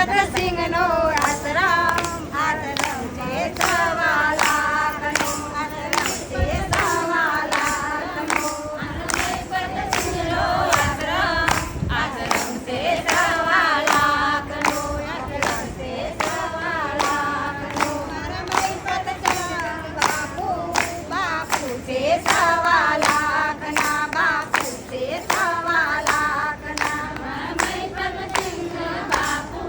પતસિંહનો આશ્રમ આશ્રમ છે સવા લાખનો આશ્રમ છે સવા લાખનો પતસિંહનો આશ્રમ આશ્રમ છે સવા લાખનો આશ્રમ છે સવા લાખનો મારા પતસિંહ બાપુ બાપુ છે સવા લાખના બાપુ છે સવા લાખના મારા પતસિંહ બાપુ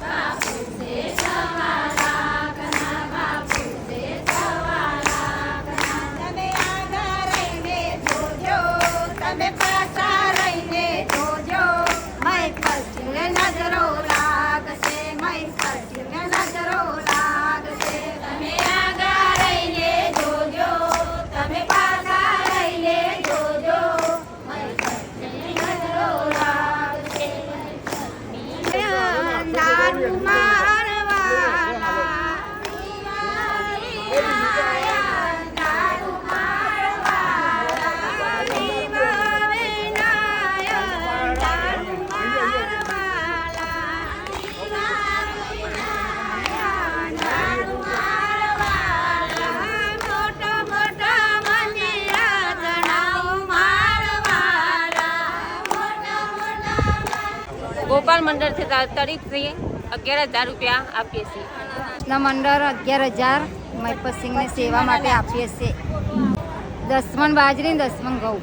બાપુ છે સવા લાખના બાપુ છે સવા લાખના તમે આગળ રહીને જોજો તમે પાછા રહીને જોજો મય પતસિંહ નજરો લાગશે મય પતસિંહ નજરો લાગશે તમે આગળ રહીને જોજો તમે પાછા રહીને જોજો મય પતસિંહ નજરો લાગશે દારૂ મારવાલા દારૂ મારવાલા વિનાયક દારૂ મારવાલા દારૂ મારવાલા મોટા મોટા મંદિર જણાવો મારવાલા મોટા મોટા ગોપાલ મંડળથી તરફથી 11,000 રૂપિયા આપીએ છીએ. ના મંડળ 11,000 મય પતસિંહની સેવા માટે આપીએ છીએ. 10 મણ બાજરી 10 મણ ઘઉં